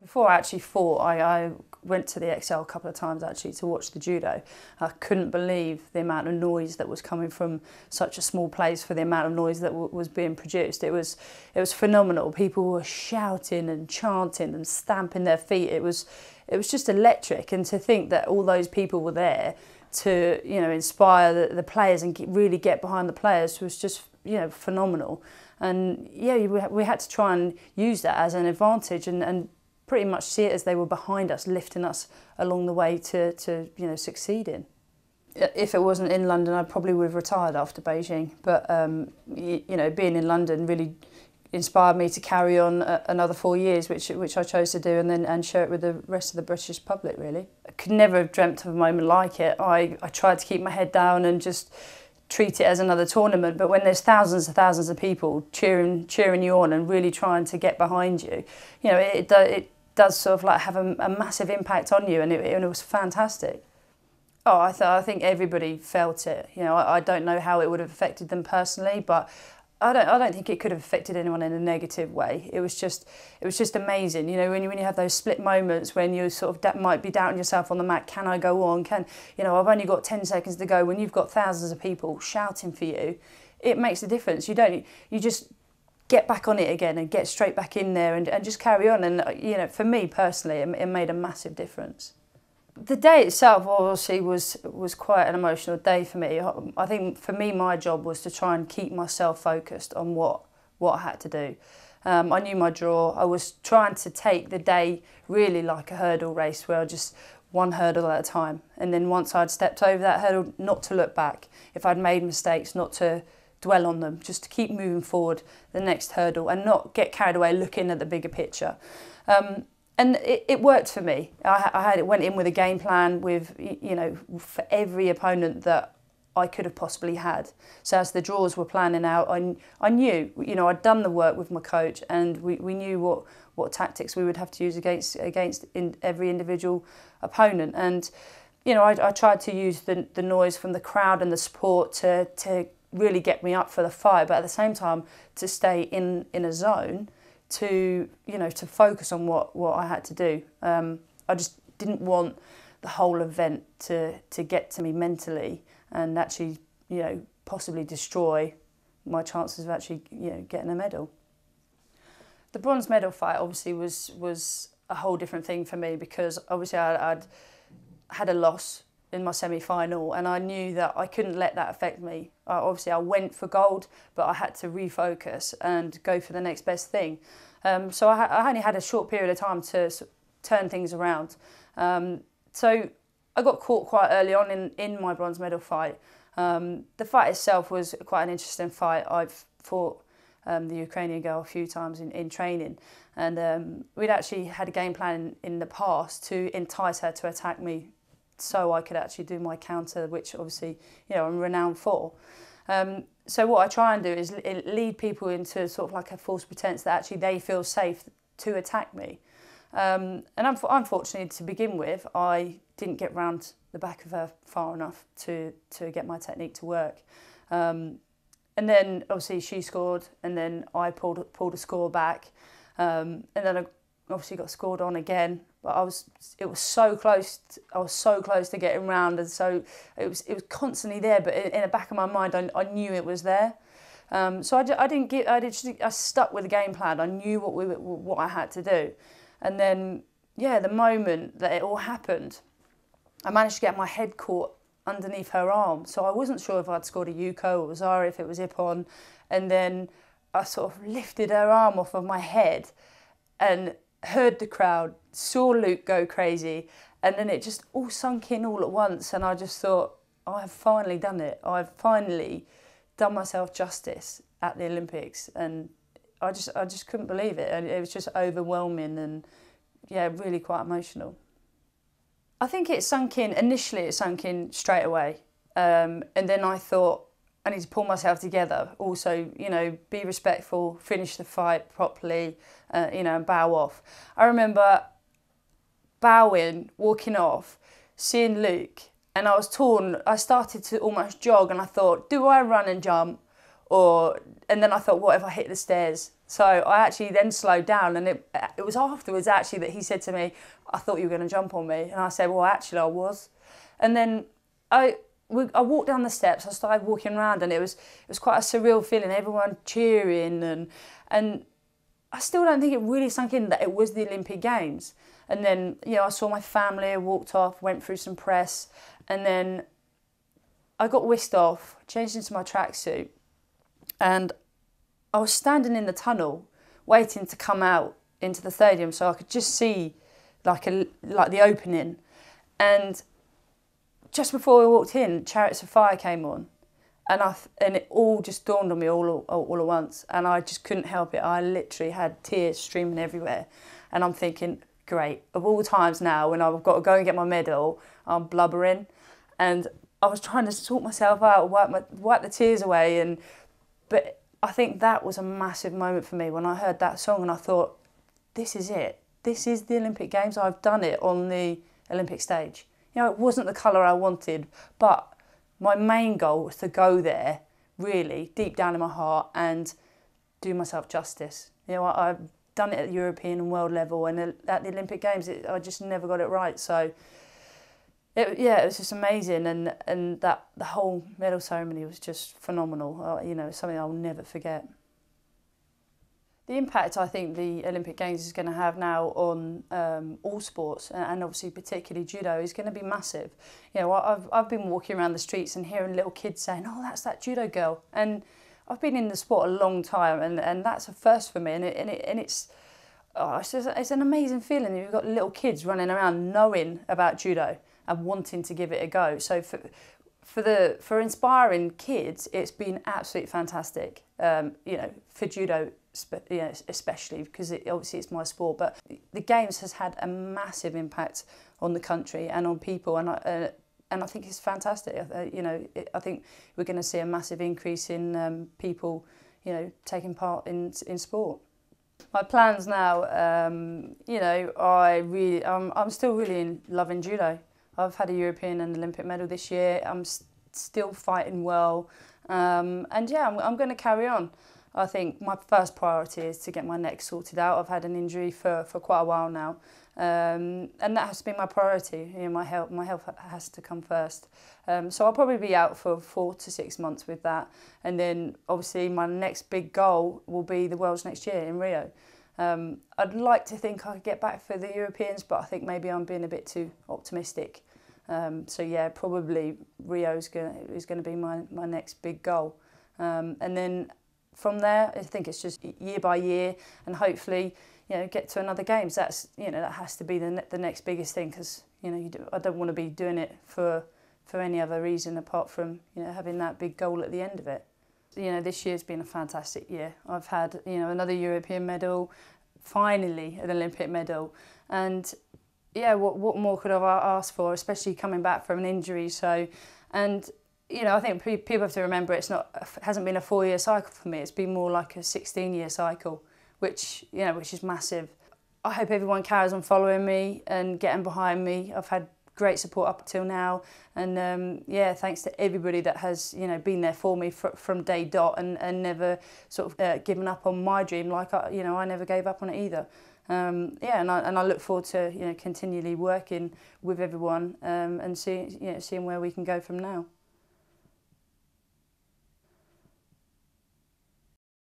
Before I actually fought, I went to the XL a couple of times actually to watch the judo. I couldn't believe the amount of noise that was coming from such a small place for the amount of noise that was being produced. It was phenomenal. People were shouting and chanting and stamping their feet. It was just electric, and to think that all those people were there to, you know, inspire the players and really get behind the players was just, you know, phenomenal. And yeah, we had to try and use that as an advantage and pretty much see it as they were behind us, lifting us along the way to you know, succeeding. If it wasn't in London, I probably would have retired after Beijing. But you know, being in London really inspired me to carry on another 4 years, which I chose to do, and share it with the rest of the British public. Really, I could never have dreamt of a moment like it. I tried to keep my head down and just treat it as another tournament, but when there's thousands and thousands of people cheering you on and really trying to get behind you, you know, it does sort of like have a massive impact on you, and it was fantastic. Oh, I think everybody felt it. You know, I don't know how it would have affected them personally, but I don't think it could have affected anyone in a negative way. It was just amazing. You know, when you have those split moments when you sort of might be doubting yourself on the mat, can I go on? You know, I've only got 10 seconds to go. When you've got thousands of people shouting for you, it makes a difference. You just get back on it again and get straight back in there and just carry on. And you know, for me personally, it made a massive difference. The day itself obviously was quite an emotional day for me. I think for me, my job was to try and keep myself focused on what I had to do. I knew my draw. I was trying to take the day really like a hurdle race, where I just one hurdle at a time. And then once I'd stepped over that hurdle, not to look back. If I'd made mistakes, not to dwell on them, just to keep moving forward the next hurdle and not get carried away looking at the bigger picture. And it worked for me. I went in with a game plan with, you know, for every opponent that I could have possibly had. So as the draws were planning out, I knew, you know, I'd done the work with my coach, and we knew what tactics we would have to use against every individual opponent. And, you know, I tried to use the noise from the crowd and the support to really get me up for the fight, but at the same time to stay in a zone to, you know, to focus on what I had to do. I just didn't want the whole event to get to me mentally and actually, you know, possibly destroy my chances of actually, you know, getting a medal. The bronze medal fight obviously was a whole different thing for me, because obviously I'd had a loss in my semi-final, and I knew that I couldn't let that affect me. Obviously I went for gold, but I had to refocus and go for the next best thing. So I only had a short period of time to turn things around. So I got caught quite early on in my bronze medal fight. The fight itself was quite an interesting fight. I've fought the Ukrainian girl a few times in training, and we'd actually had a game plan in the past to entice her to attack me, so I could actually do my counter, which obviously, you know, I'm renowned for. So what I try and do is lead people into sort of like a false pretense that actually they feel safe to attack me. And unfortunately, to begin with, I didn't get round the back of her far enough to get my technique to work. And then obviously she scored, and then I pulled a score back, and then I obviously got scored on again. But it was so close. I was so close to getting round, and so it was constantly there. But in the back of my mind, I knew it was there. So I stuck with the game plan. I knew what I had to do, and then yeah, the moment that it all happened, I managed to get my head caught underneath her arm. So I wasn't sure if I'd scored a Yuko or Zara, if it was Ippon, and then I sort of lifted her arm off of my head, and heard the crowd, saw Luke go crazy, and then it just all sunk in all at once, and I just thought, I've finally done it. I've finally done myself justice at the Olympics, and I just couldn't believe it, and it was just overwhelming and yeah, really quite emotional. I think initially it sunk in straight away, and then I thought, I need to pull myself together. Also, you know, be respectful, finish the fight properly, you know, and bow off. I remember bowing, walking off, seeing Luke, and I was torn. I started to almost jog, and I thought, do I run and jump, And then I thought, what if I hit the stairs? So I actually then slowed down, and it was afterwards actually that he said to me, I thought you were going to jump on me. And I said, well, actually I was. And then I walked down the steps, I started walking around, and it was quite a surreal feeling, everyone cheering, and I still don't think it really sunk in that it was the Olympic Games. And then, you know, I saw my family, I walked off, went through some press, and then I got whisked off, changed into my tracksuit, and I was standing in the tunnel waiting to come out into the stadium so I could just see like the opening. And just before we walked in, Chariots of Fire came on, and it all just dawned on me all at once, and I just couldn't help it. I literally had tears streaming everywhere, and I'm thinking, great, of all times now when I've got to go and get my medal, I'm blubbering, and I was trying to sort myself out, wipe the tears away, but I think that was a massive moment for me when I heard that song, and I thought, this is it. This is the Olympic Games. I've done it on the Olympic stage. You know, it wasn't the colour I wanted, but my main goal was to go there, really, deep down in my heart, and do myself justice. You know, I've done it at European and world level, and at the Olympic Games, I just never got it right. So, it was just amazing, and the whole medal ceremony was just phenomenal. You know, something I'll never forget. The impact I think the Olympic Games is going to have now on all sports, and obviously particularly judo, is going to be massive. You know, I've been walking around the streets and hearing little kids saying, "Oh, that's that judo girl," and I've been in the sport a long time, and that's a first for me, and it's an amazing feeling. You've got little kids running around knowing about judo and wanting to give it a go. So for inspiring kids, it's been absolutely fantastic. You know, for judo, especially because obviously it's my sport, but the Games has had a massive impact on the country and on people, and I think it's fantastic. You know, I think we're going to see a massive increase in people, you know, taking part in sport. My plans now, you know, I'm still really loving judo. I've had a European and Olympic medal this year. I'm still fighting well, and yeah, I'm going to carry on. I think my first priority is to get my neck sorted out. I've had an injury for quite a while now, and that has to be my priority. You know, my health has to come first. So I'll probably be out for 4 to 6 months with that, and then obviously my next big goal will be the Worlds next year in Rio. I'd like to think I could get back for the Europeans, but I think maybe I'm being a bit too optimistic. So yeah, probably Rio is going to be my next big goal, and then from there, I think it's just year by year, and hopefully, you know, get to another Games. That's, you know, that has to be the next biggest thing, because, you know, I don't want to be doing it for any other reason apart from, you know, having that big goal at the end of it. You know, this year's been a fantastic year. I've had, you know, another European medal, finally an Olympic medal, and yeah, what more could I ask for, especially coming back from an injury? So, and you know, I think people have to remember it hasn't been a 4-year cycle for me. It's been more like a 16-year cycle, which is massive. I hope everyone carries on following me and getting behind me. I've had great support up until now, and yeah, thanks to everybody that has, you know, been there for me from day dot, and never sort of given up on my dream. Like I never gave up on it either. Yeah, and I look forward to, you know, continually working with everyone, and seeing where we can go from now.